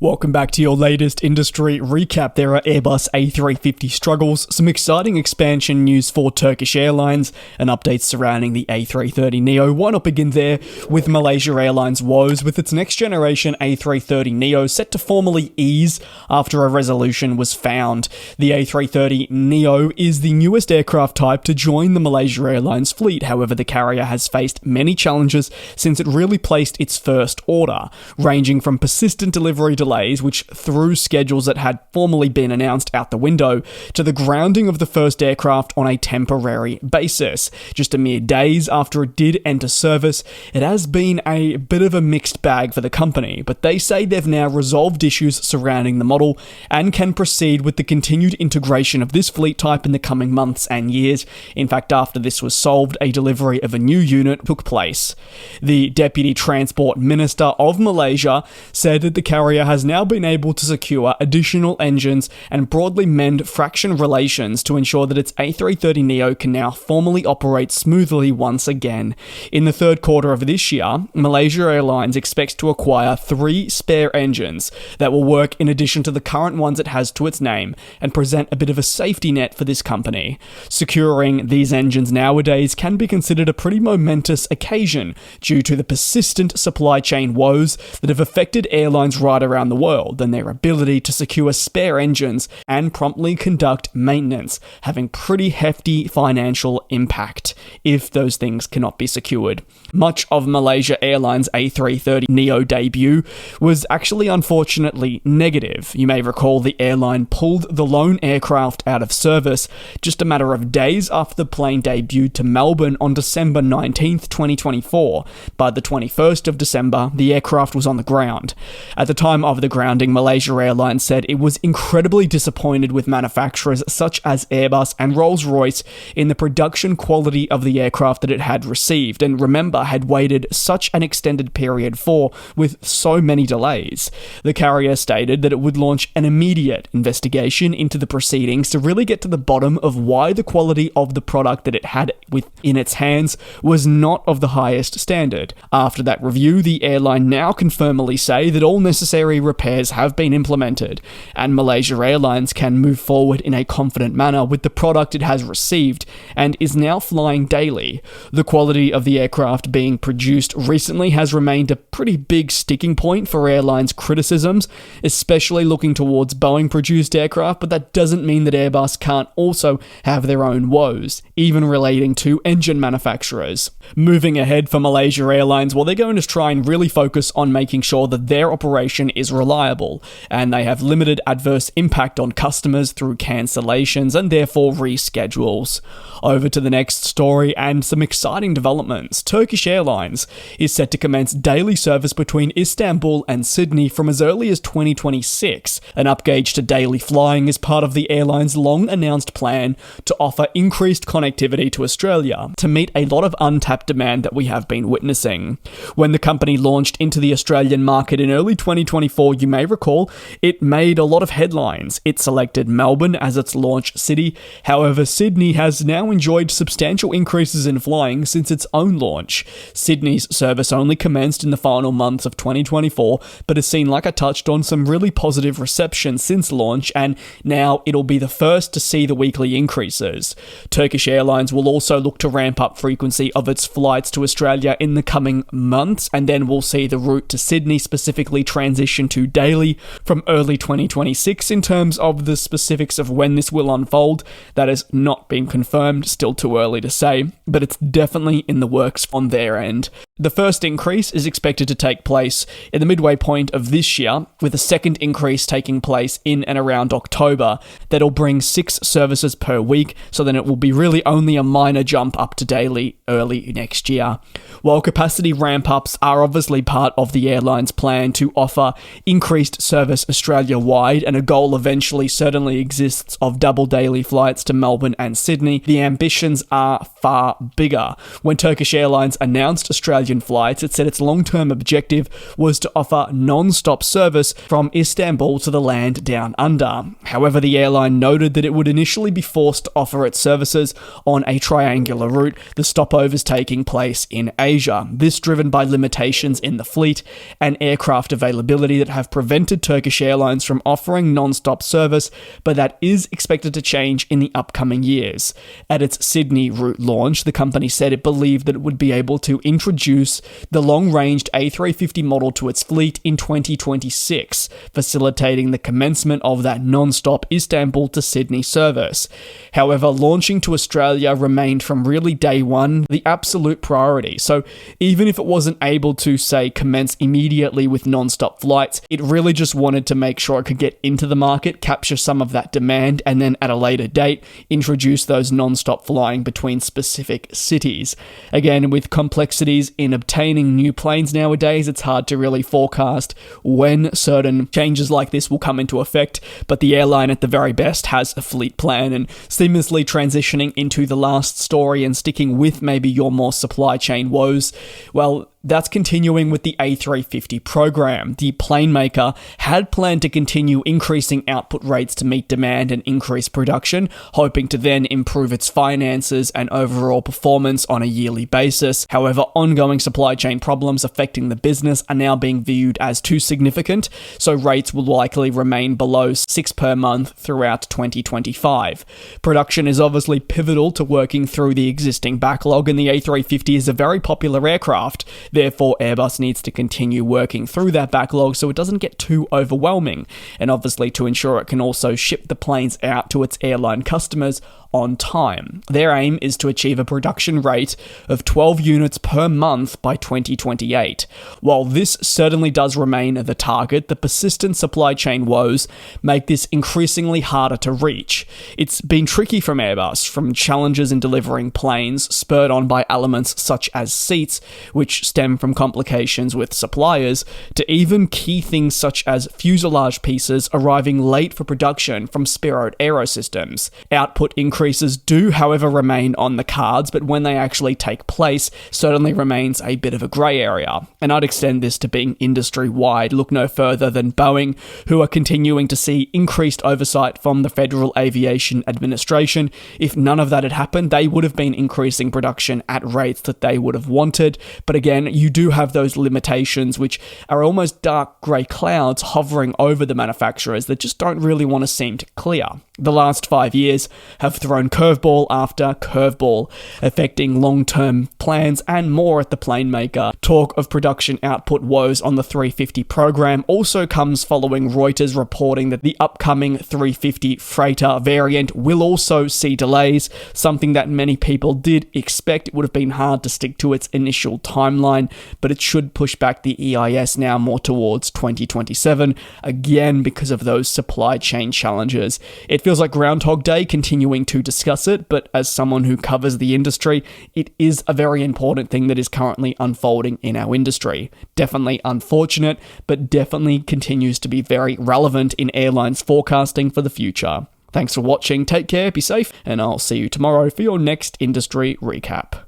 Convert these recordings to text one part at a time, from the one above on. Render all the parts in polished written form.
Welcome back to your latest industry recap. There are Airbus A350 struggles, some exciting expansion news for Turkish Airlines, and updates surrounding the A330neo. Why not begin there with Malaysia Airlines woes, with its next generation A330neo set to formally ease after a resolution was found. The A330neo is the newest aircraft type to join the Malaysia Airlines fleet. However, the carrier has faced many challenges since it really placed its first order, ranging from persistent delivery delays, which threw schedules that had formerly been announced out the window, to the grounding of the first aircraft on a temporary basis. Just a mere days after it did enter service, it has been a bit of a mixed bag for the company, but they say they've now resolved issues surrounding the model and can proceed with the continued integration of this fleet type in the coming months and years. In fact, after this was solved, a delivery of a new unit took place. The Deputy Transport Minister of Malaysia said that the carrier has now been able to secure additional engines and broadly mend fraction relations to ensure that its A330neo can now formally operate smoothly once again. In the third quarter of this year, Malaysia Airlines expects to acquire 3 spare engines that will work in addition to the current ones it has to its name and present a bit of a safety net for this company. Securing these engines nowadays can be considered a pretty momentous occasion due to the persistent supply chain woes that have affected airlines right around the world, and their ability to secure spare engines and promptly conduct maintenance having pretty hefty financial impact if those things cannot be secured. Much of Malaysia Airlines A330neo debut was actually unfortunately negative. You may recall the airline pulled the lone aircraft out of service just a matter of days after the plane debuted to Melbourne on December 19th, 2024. By the 21st of December, the aircraft was on the ground. At the time of the grounding, Malaysia Airlines said it was incredibly disappointed with manufacturers such as Airbus and Rolls-Royce in the production quality of the aircraft that it had received, and remember, had waited such an extended period for, with so many delays. The carrier stated that it would launch an immediate investigation into the proceedings to really get to the bottom of why the quality of the product that it had within its hands was not of the highest standard. After that review, the airline now can firmly say that all necessary repairs have been implemented, and Malaysia Airlines can move forward in a confident manner with the product it has received and is now flying daily. The quality of the aircraft being produced recently has remained a pretty big sticking point for airlines' criticisms, especially looking towards Boeing-produced aircraft, but that doesn't mean that Airbus can't also have their own woes, even relating to engine manufacturers. Moving ahead for Malaysia Airlines, well, they're going to try and really focus on making sure that their operation is reliable, and they have limited adverse impact on customers through cancellations and therefore reschedules. Over to the next story and some exciting developments. Turkish Airlines is set to commence daily service between Istanbul and Sydney from as early as 2026. An upgauge to daily flying is part of the airline's long-announced plan to offer increased connectivity to Australia to meet a lot of untapped demand that we have been witnessing. When the company launched into the Australian market in early 2024, you may recall, it made a lot of headlines. It selected Melbourne as its launch city. However, Sydney has now enjoyed substantial increases in flying since its own launch. Sydney's service only commenced in the final months of 2024, but has seen, like I touched on, some really positive reception since launch, and now it'll be the first to see the weekly increases. Turkish Airlines will also look to ramp up frequency of its flights to Australia in the coming months, and then we'll see the route to Sydney specifically transition to daily from early 2026. In terms of the specifics of when this will unfold, that has not been confirmed, still too early to say, but it's definitely in the works on their end. The first increase is expected to take place in the midway point of this year, with a second increase taking place in and around October. That'll bring 6 services per week, so then it will be really only a minor jump up to daily early next year. While capacity ramp-ups are obviously part of the airline's plan to offer increased service Australia-wide, and a goal eventually certainly exists of double daily flights to Melbourne and Sydney, the ambitions are far bigger. When Turkish Airlines announced Australia change in flights, it said its long-term objective was to offer non-stop service from Istanbul to the land down under. However, the airline noted that it would initially be forced to offer its services on a triangular route, the stopovers taking place in Asia. This driven by limitations in the fleet and aircraft availability that have prevented Turkish Airlines from offering non-stop service, but that is expected to change in the upcoming years. At its Sydney route launch, the company said it believed that it would be able to introduce the long-ranged A350 model to its fleet in 2026, facilitating the commencement of that non-stop Istanbul to Sydney service. However, launching to Australia remained from really day one the absolute priority. So even if it wasn't able to, say, commence immediately with non-stop flights, it really just wanted to make sure it could get into the market, capture some of that demand, and then at a later date, introduce those non-stop flying between specific cities. Again, with complexities in obtaining new planes nowadays, it's hard to really forecast when certain changes like this will come into effect, but the airline at the very best has a fleet plan. And seamlessly transitioning into the last story and sticking with maybe your more supply chain woes, well, that's continuing with the A350 program. The plane maker had planned to continue increasing output rates to meet demand and increase production, hoping to then improve its finances and overall performance on a yearly basis. However, ongoing supply chain problems affecting the business are now being viewed as too significant, so rates will likely remain below 6 per month throughout 2025. Production is obviously pivotal to working through the existing backlog, and the A350 is a very popular aircraft. Therefore, Airbus needs to continue working through that backlog so it doesn't get too overwhelming, and obviously to ensure it can also ship the planes out to its airline customers on time. Their aim is to achieve a production rate of 12 units per month by 2028. While this certainly does remain the target, the persistent supply chain woes make this increasingly harder to reach. It's been tricky from Airbus, from challenges in delivering planes spurred on by elements such as seats, which stem from complications with suppliers, to even key things such as fuselage pieces arriving late for production from Spirit Aerosystems. Output increases do, however, remain on the cards, but when they actually take place, certainly remains a bit of a grey area. And I'd extend this to being industry-wide. Look no further than Boeing, who are continuing to see increased oversight from the Federal Aviation Administration. If none of that had happened, they would have been increasing production at rates that they would have wanted. But again, you do have those limitations, which are almost dark grey clouds hovering over the manufacturers that just don't really want to seem to clear. The last 5 years have thrown curveball after curveball, affecting long-term plans and more at the plane maker. Talk of production output woes on the 350 program also comes following Reuters reporting that the upcoming 350 freighter variant will also see delays, something that many people did expect. It would have been hard to stick to its initial timeline, but it should push back the EIS now more towards 2027, again because of those supply chain challenges. It feels like Groundhog Day continuing to discuss it, but as someone who covers the industry, it is a very important thing that is currently unfolding in our industry. Definitely unfortunate, but definitely continues to be very relevant in airlines forecasting for the future. Thanks for watching, take care, be safe, and I'll see you tomorrow for your next industry recap.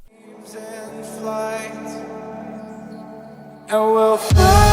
And we'll fly.